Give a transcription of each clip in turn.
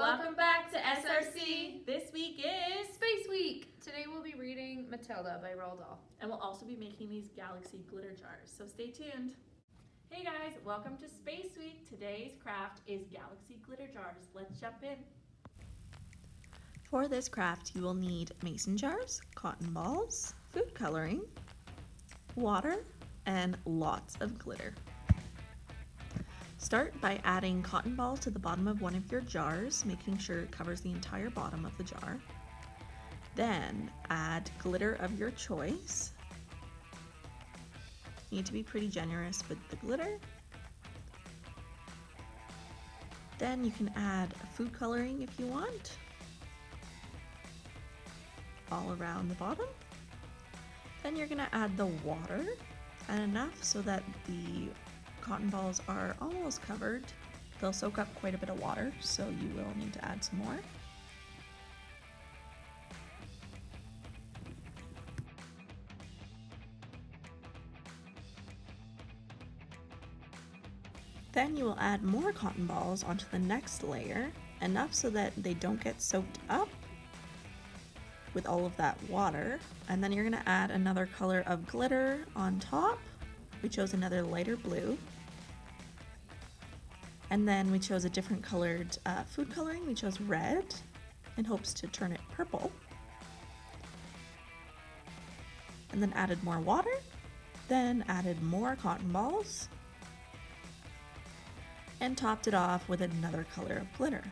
Welcome back to SRC. This week is Space Week. Today we'll be reading Matilda by Roald Dahl. And we'll also be making these galaxy glitter jars, so stay tuned. Hey guys, welcome to Space Week. Today's craft is galaxy glitter jars. Let's jump in. For this craft, you will need mason jars, cotton balls, food coloring, water, and lots of glitter. Start by adding cotton ball to the bottom of one of your jars, making sure it covers the entire bottom of the jar. Then add glitter of your choice. You need to be pretty generous with the glitter. Then you can add food coloring if you want, all around the bottom. Then you're gonna add the water, and enough so that the cotton balls are almost covered. They'll soak up quite a bit of water, so you will need to add some more. Then you will add more cotton balls onto the next layer, enough so that they don't get soaked up with all of that water. And then you're gonna add another color of glitter on top. We chose another lighter blue. And then we chose a different colored food coloring. We chose red in hopes to turn it purple. And then added more water. Then added more cotton balls. And topped it off with another color of glitter.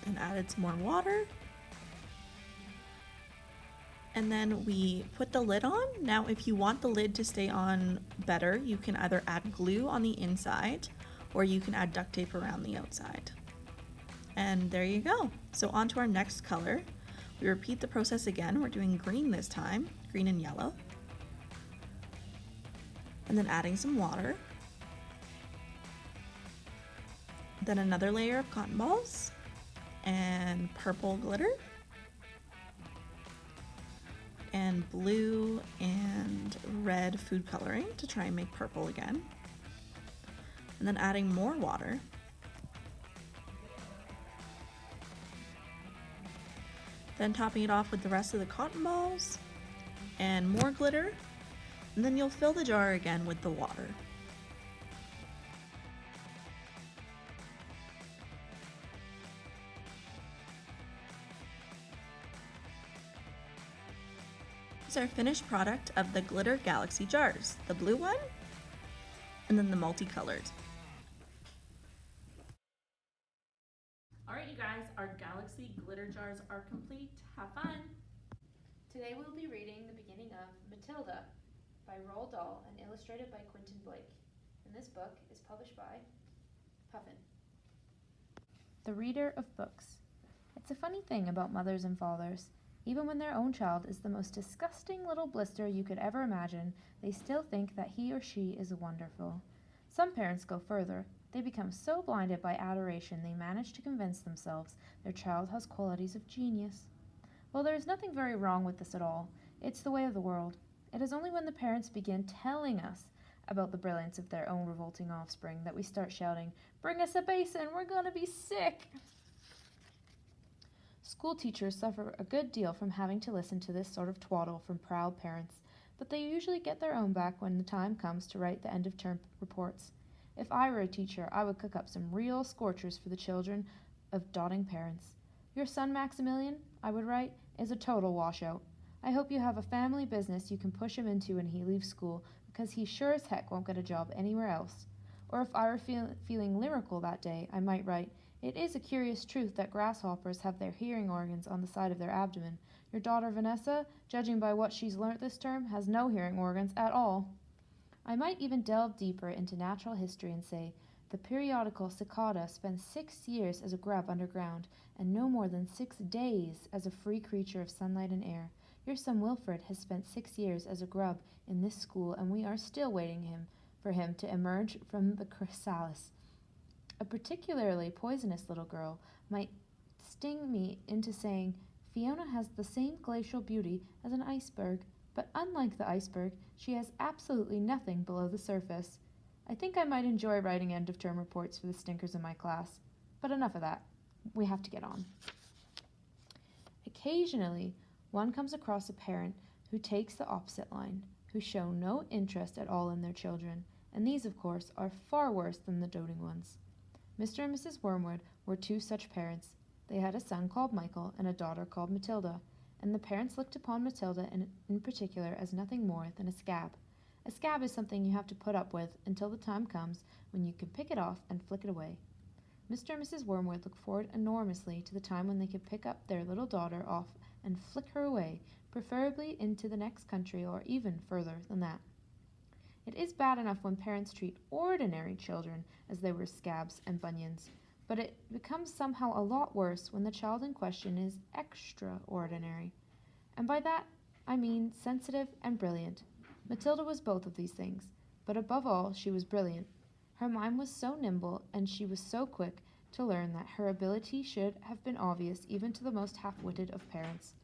Then added some more water. And then we put the lid on. Now, if you want the lid to stay on better, you can either add glue on the inside or you can add duct tape around the outside. And there you go. So on to our next color. We repeat the process again. We're doing green this time, green and yellow. And then adding some water. Then another layer of cotton balls and purple glitter. And blue and red food coloring to try and make purple again. And then adding more water. Then topping it off with the rest of the cotton balls and more glitter. And then you'll fill the jar again with the water. This is our finished product of the glitter galaxy jars, the blue one and then the multicolored. All right, you guys, our galaxy glitter jars are complete. Have fun. Today we'll be reading the beginning of Matilda by Roald Dahl and illustrated by Quentin Blake. And this book is published by Puffin. The reader of books. It's a funny thing about mothers and fathers. Even when their own child is the most disgusting little blister you could ever imagine, they still think that he or she is wonderful. Some parents go further. They become so blinded by adoration they manage to convince themselves their child has qualities of genius. Well, there is nothing very wrong with this at all. It's the way of the world. It is only when the parents begin telling us about the brilliance of their own revolting offspring that we start shouting, "Bring us a basin, we're gonna be sick!" School teachers suffer a good deal from having to listen to this sort of twaddle from proud parents, but they usually get their own back when the time comes to write the end-of-term reports. If I were a teacher, I would cook up some real scorchers for the children of doting parents. "Your son Maximilian," I would write, "is a total washout. I hope you have a family business you can push him into when he leaves school, because he sure as heck won't get a job anywhere else." Or if I were feeling lyrical that day, I might write, "It is a curious truth that grasshoppers have their hearing organs on the side of their abdomen. Your daughter Vanessa, judging by what she's learnt this term, has no hearing organs at all." I might even delve deeper into natural history and say, "The periodical cicada spends 6 years as a grub underground, and no more than 6 days as a free creature of sunlight and air. Your son Wilfred has spent 6 years as a grub in this school, and we are still waiting for him to emerge from the chrysalis. A particularly poisonous little girl might sting me into saying, Fiona has the same glacial beauty as an iceberg, but unlike the iceberg, she has absolutely nothing below the surface. I think I might enjoy writing end-of-term reports for the stinkers in my class. But enough of that. We have to get on. Occasionally, one comes across a parent who takes the opposite line, who show no interest at all in their children, and these, of course, are far worse than the doting ones. Mr. and Mrs. Wormwood were two such parents. They had a son called Michael and a daughter called Matilda, and the parents looked upon Matilda in particular as nothing more than a scab. A scab is something you have to put up with until the time comes when you can pick it off and flick it away. Mr. and Mrs. Wormwood looked forward enormously to the time when they could pick up their little daughter off and flick her away, preferably into the next country or even further than that. It is bad enough when parents treat ordinary children as they were scabs and bunions, but it becomes somehow a lot worse when the child in question is extraordinary. And by that, I mean sensitive and brilliant. Matilda was both of these things, but above all, she was brilliant. Her mind was so nimble, and she was so quick to learn that her ability should have been obvious even to the most half-witted of parents.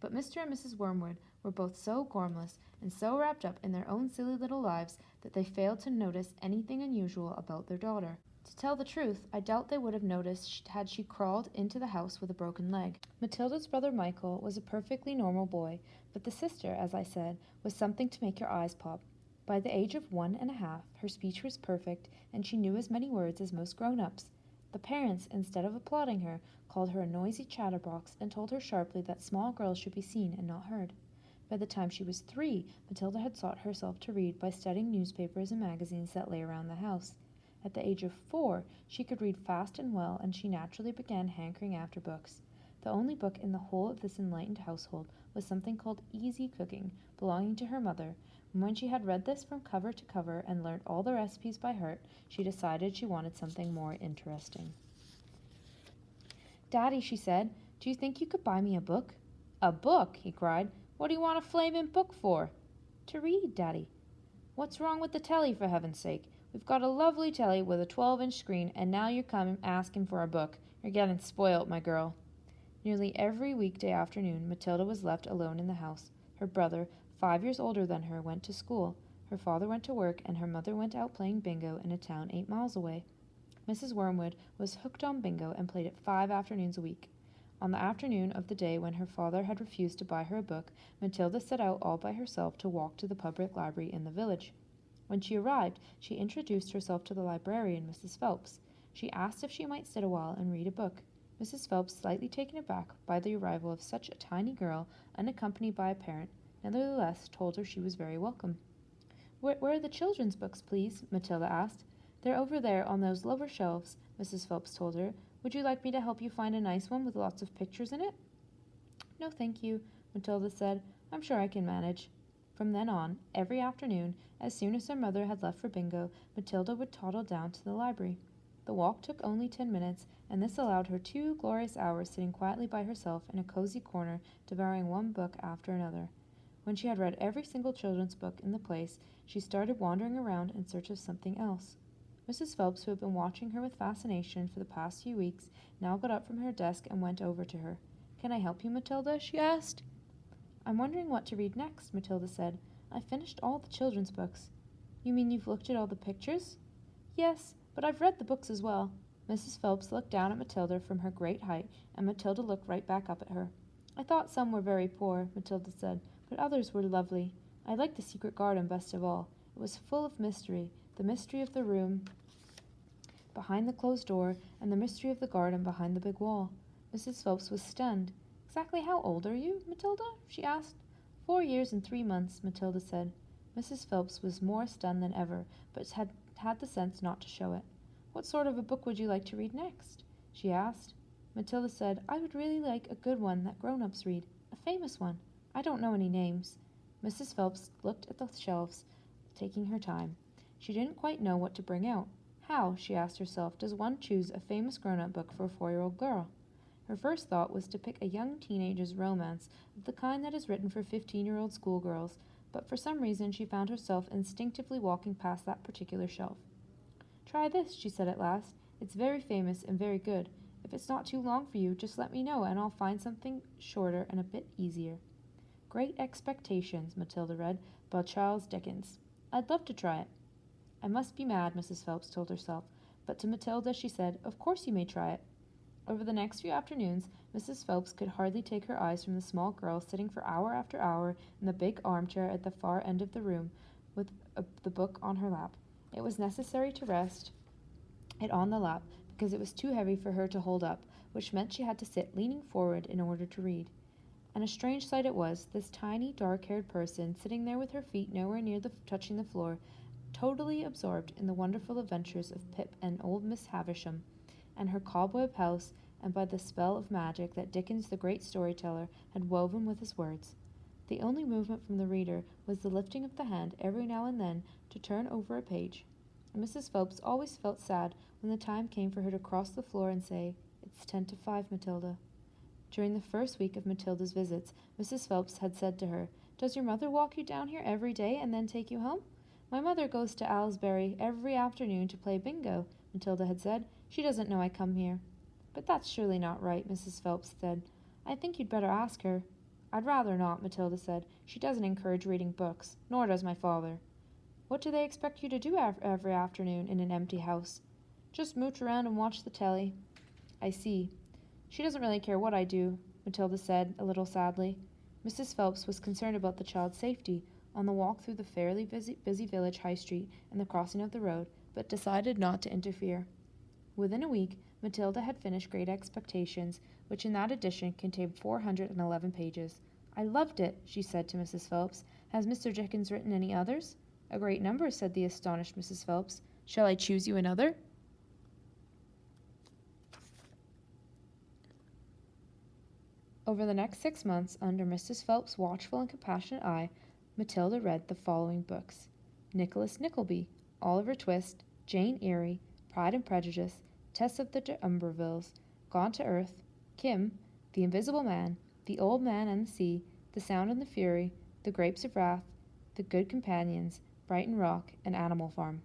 But Mr. and Mrs. Wormwood were both so gormless and so wrapped up in their own silly little lives that they failed to notice anything unusual about their daughter. To tell the truth, I doubt they would have noticed had she crawled into the house with a broken leg. Matilda's brother Michael was a perfectly normal boy, but the sister, as I said, was something to make your eyes pop. By the age of 1.5, her speech was perfect, and she knew as many words as most grown-ups. The parents, instead of applauding her, called her a noisy chatterbox and told her sharply that small girls should be seen and not heard. By the time she was 3, Matilda had taught herself to read by studying newspapers and magazines that lay around the house. At the age of 4, she could read fast and well, and she naturally began hankering after books. The only book in the whole of this enlightened household was something called Easy Cooking, belonging to her mother, and when she had read this from cover to cover and learnt all the recipes by heart, she decided she wanted something more interesting. "Daddy," she said, "do you think you could buy me a book?" "A book?" he cried. "What do you want a flaming book for?" "To read, Daddy." "What's wrong with the telly, for heaven's sake? We've got a lovely telly with a 12-inch screen, and now you're coming asking for a book. You're getting spoilt, my girl." Nearly every weekday afternoon, Matilda was left alone in the house. Her brother, 5 years older than her, went to school. Her father went to work, and her mother went out playing bingo in a town 8 miles away. Mrs. Wormwood was hooked on bingo and played it 5 afternoons a week. On the afternoon of the day when her father had refused to buy her a book, Matilda set out all by herself to walk to the public library in the village. When she arrived, she introduced herself to the librarian, Mrs. Phelps. She asked if she might sit a while and read a book. Mrs. Phelps, slightly taken aback by the arrival of such a tiny girl, unaccompanied by a parent, nevertheless told her she was very welcome. Where are the children's books, please?" Matilda asked. "They're over there on those lower shelves," Mrs. Phelps told her. "Would you like me to help you find a nice one with lots of pictures in it?" "No, thank you," Matilda said. "I'm sure I can manage." From then on, every afternoon, as soon as her mother had left for bingo, Matilda would toddle down to the library. The walk took only 10 minutes, and this allowed her 2 glorious hours sitting quietly by herself in a cozy corner, devouring one book after another. When she had read every single children's book in the place, she started wandering around in search of something else. Mrs. Phelps, who had been watching her with fascination for the past few weeks, now got up from her desk and went over to her. "Can I help you, Matilda?" she asked. "I'm wondering what to read next," Matilda said. "I've finished all the children's books." "You mean you've looked at all the pictures?" "Yes, but I've read the books as well." Mrs. Phelps looked down at Matilda from her great height, and Matilda looked right back up at her. "I thought some were very poor," Matilda said, "but others were lovely. I liked The Secret Garden best of all. It was full of mystery, the mystery of the room behind the closed door, and the mystery of the garden behind the big wall." Mrs. Phelps was stunned. "Exactly how old are you, Matilda?" she asked. 4 years and 3 months, Matilda said. Mrs. Phelps was more stunned than ever, but had the sense not to show it. "What sort of a book would you like to read next?" she asked. Matilda said, "I would really like a good one that grown-ups read, a famous one. I don't know any names." Mrs. Phelps looked at the shelves, taking her time. She didn't quite know what to bring out. How, she asked herself, does one choose a famous grown-up book for a 4-year-old girl? Her first thought was to pick a young teenager's romance of the kind that is written for 15-year-old schoolgirls, but for some reason she found herself instinctively walking past that particular shelf. "Try this," she said at last. "It's very famous and very good. If it's not too long for you, just let me know and I'll find something shorter and a bit easier." Great Expectations, Matilda read, by Charles Dickens. "I'd love to try it." I must be mad, Mrs. Phelps told herself, but to Matilda she said, "Of course you may try it." Over the next few afternoons, Mrs. Phelps could hardly take her eyes from the small girl sitting for hour after hour in the big armchair at the far end of the room with the book on her lap. It was necessary to rest it on the lap because it was too heavy for her to hold up, which meant she had to sit leaning forward in order to read. And a strange sight it was, this tiny, dark-haired person sitting there with her feet nowhere near touching the floor, totally absorbed in the wonderful adventures of Pip and old Miss Havisham, and her cobweb house, and by the spell of magic that Dickens, the great storyteller, had woven with his words. The only movement from the reader was the lifting of the hand every now and then to turn over a page. Mrs. Phelps always felt sad when the time came for her to cross the floor and say, "It's 5:10, Matilda." During the first week of Matilda's visits, Mrs. Phelps had said to her, "Does your mother walk you down here every day and then take you home?" "My mother goes to Aylesbury every afternoon to play bingo," Matilda had said. "She doesn't know I come here." "But that's surely not right," Mrs. Phelps said. "I think you'd better ask her." "I'd rather not," Matilda said. "She doesn't encourage reading books, nor does my father." "What do they expect you to do every afternoon in an empty house?" "Just mooch around and watch the telly." "I see. She doesn't really care what I do," Matilda said, a little sadly. Mrs. Phelps was concerned about the child's safety on the walk through the fairly busy village high street and the crossing of the road, but decided not to interfere. Within a week, Matilda had finished Great Expectations, which in that edition contained 411 pages. "I loved it," she said to Mrs. Phelps. "Has Mr. Dickens written any others?" "A great number," said the astonished Mrs. Phelps. "Shall I choose you another?" Over the next 6 months, under Mrs. Phelps' watchful and compassionate eye, Matilda read the following books: Nicholas Nickleby, Oliver Twist, Jane Eyre, Pride and Prejudice, Tess of the D'Umbervilles, Gone to Earth, Kim, The Invisible Man, The Old Man and the Sea, The Sound and the Fury, The Grapes of Wrath, The Good Companions, Brighton Rock, and Animal Farm.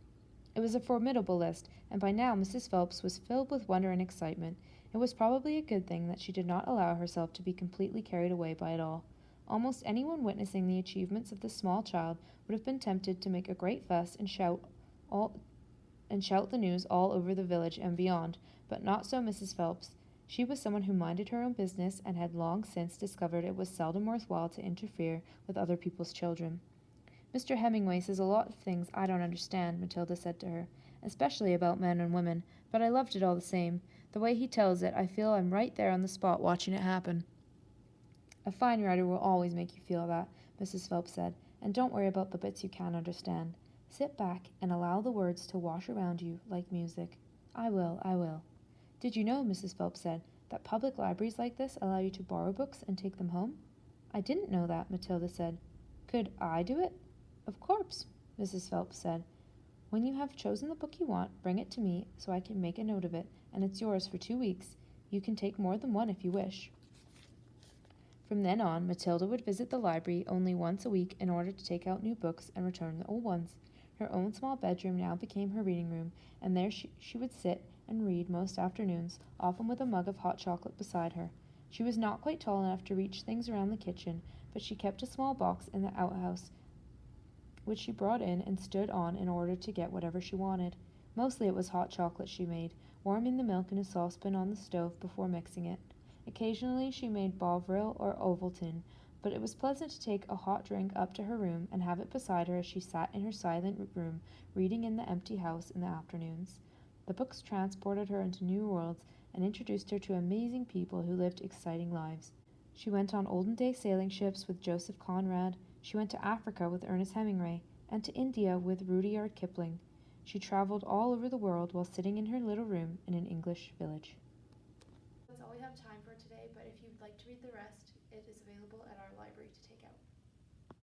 It was a formidable list, and by now Mrs. Phelps was filled with wonder and excitement. It was probably a good thing that she did not allow herself to be completely carried away by it all. Almost anyone witnessing the achievements of this small child would have been tempted to make a great fuss and shout the news all over the village and beyond, but not so Mrs. Phelps. She was someone who minded her own business and had long since discovered it was seldom worthwhile to interfere with other people's children. "Mr. Hemingway says a lot of things I don't understand," Matilda said to her, "especially about men and women, but I loved it all the same. The way he tells it, I feel I'm right there on the spot watching it happen." "A fine writer will always make you feel that," Mrs. Phelps said, "and don't worry about the bits you can't understand. Sit back and allow the words to wash around you like music." I will. "Did you know," Mrs. Phelps said, "that public libraries like this allow you to borrow books and take them home?" "I didn't know that," Matilda said. "Could I do it?" "Of course," Mrs. Phelps said. "When you have chosen the book you want, bring it to me so I can make a note of it, and it's yours for 2 weeks. You can take more than one if you wish." From then on, Matilda would visit the library only once a week in order to take out new books and return the old ones. Her own small bedroom now became her reading room, and there she would sit and read most afternoons, often with a mug of hot chocolate beside her. She was not quite tall enough to reach things around the kitchen, but she kept a small box in the outhouse, which she brought in and stood on in order to get whatever she wanted. Mostly it was hot chocolate she made, warming the milk in a saucepan on the stove before mixing it. Occasionally she made Bovril or Ovaltine, but it was pleasant to take a hot drink up to her room and have it beside her as she sat in her silent room, reading in the empty house in the afternoons. The books transported her into new worlds and introduced her to amazing people who lived exciting lives. She went on olden-day sailing ships with Joseph Conrad. She went to Africa with Ernest Hemingway, and to India with Rudyard Kipling. She traveled all over the world while sitting in her little room in an English village. That's all we have time for today, but if you'd like to read the rest, it is available at our library to take out.